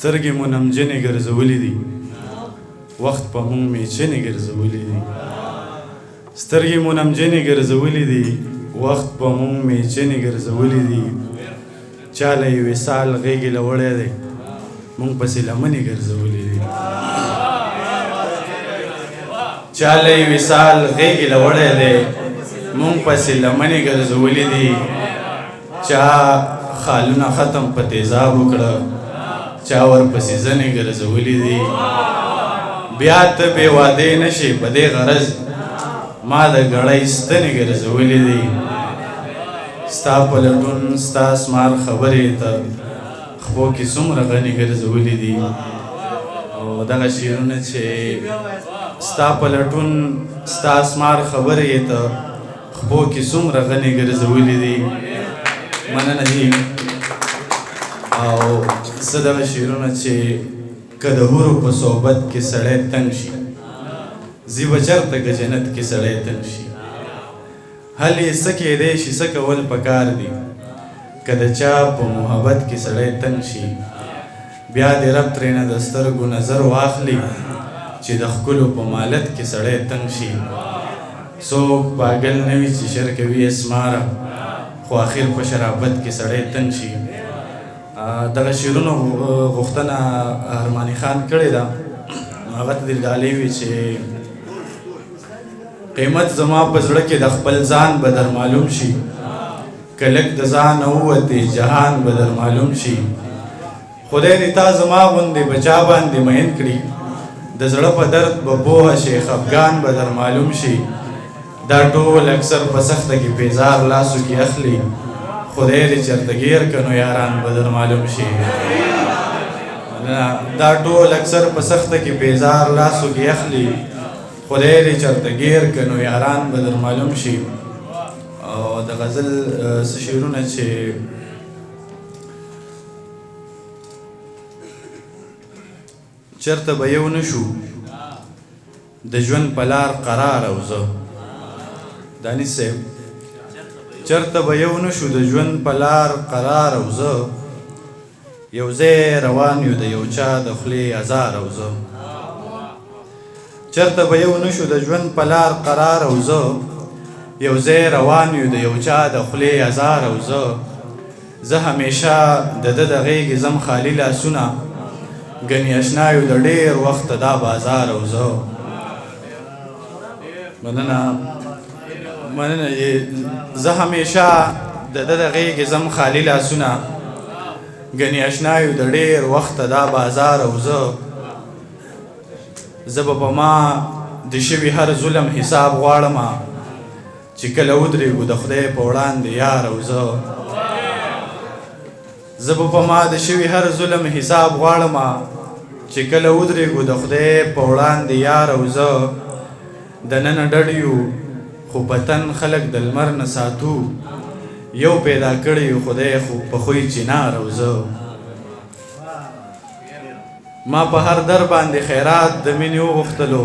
سترګې مو نمجنې ګرځولې دي وخت په موږ میچنې ګرځولې دي سترګې مو نمجنې ګرځولې دي وخت په موږ میچنې ګرځولې دي چاله یې وصال غېږې له وړی دی موږ پسې لمنې ګرځولې دي چاله یې وصال غېږې له وړی دی موږ پسې لمنې ګرځولې دي چا خالونه ختم په تیزاب وکړه چا ورپسې زنې ګرځولې دي بیا ته بې وادې نه شې په دې غرض ما د ګړۍ ستنې ګرځولې دي ستا په لټون ستا اسمار خبرې ته خپو کې څومره غنې ګرځولې دي او دغه شعرونه چې ستا په لټون ستا اسمار خبرې ته خپو کې څومره غنې ګرځولې دي مننه دي او زه دغه شعرونه چې که د حورو په صحبت کې سړی تنګ شي ځي به چېرته که جنت کې سړی تنګ شي حل یې څه کیدی شي څه کول پکار دي که د چا په محبت کې سړی تنګ شي بیا دې رب ترېنه د سترګو نظر واخلي چې د ښکلو په مالت کې سړی تنګ شي څوک پاګل نه وي چې شر کوي اسماره خو آخر په شرابت کې سړی تنګ شي دغه شعرونو غوښتنه ارماني خان کړې ده هغه ته دې ډالۍ وي چې قیمت زما په زړه کې د خپل ځان به در معلوم شي که لږ د ځانه ووتې جهان به در معلوم شي خدای دې تا زما غوندې بچا باندې مین کړي د زړه په درد به پوهه شي خفګان به در معلوم شي دا ټول اکثر په سخته کې بیزار لاسو کې اخلي خدای دې چېرته ګیر که نو یاران به در معلوم شي دا ټول اکثر په سخته کې بیزار لاسو کې اخلي خدای دې چېرته ګیر که نو یاران به در معلوم شي او د غزل څه شعرونه چې چېرته به یو نه شو د ژوند په لار قرار او زه دانش صاحب چرته به یو نشو د ژوند په لار قرار او زه یو ځای روان یو د یو چا د خولې ازار او زه چرته به یو نشو د ژوند په لار قرار او زه یو ځای روان یو د یو چا د خولې ازار او زه همیشه د ده د غېږې ځم خالي لاسونه ګنې اشنا یو د ډېر وخته دا بازار او زه مننه زه همیشه د ده د غېږې ځم خالي لاسونه ګنې اشنا یو د ډېر وخته دا بازار او زه به په ما د شوي هر ظلم حساب غواړمه چې کله ودرېږو د خدای په وړاندې یار او زه به په ما د شوي هر ظلم حساب غواړمه چې کله ودرېږو د خدای په وړاندې یار او زه دننه ډډ یو خو په تن خلک د لمر نه ساتو یو پیدا کړی خدای خو په خوی چنار او زه ما په هر در باندې خیرات د مینې وغوښتلو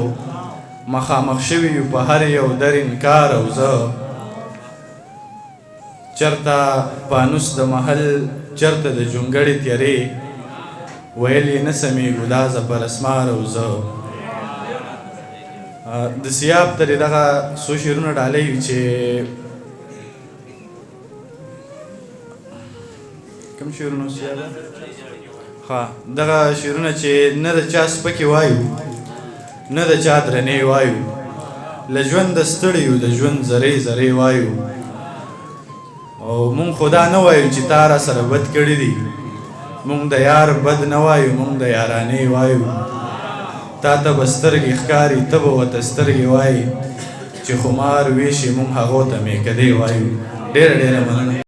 مخامخ شوي یو په هر یو در انکار او زه چرته پانوس د محل چرته د جونګړې تیارې ویل یې نه سمیږو دا زه پر اسمار او زه د سیاب ترې دغه څو شعرونه ډالۍ وي چې کوم شعرونه سیابه ښه دغه شعرونه چې نه د چا سپکې وایو نه د چا درنې وایو له ژونده ستړي یو د ژوند ذرې ذرې وایو او مونږ خو دا نه وایو چې تا را سره بد کړي دي مونږ د یار بد نه وایو مونږ د یارانې وایو تا ته به سترګې ښکاري ته به ورته سترګې وایي چې خمار ویشي مونږ هغو ته میکدې وایو ډېره ډېره مننه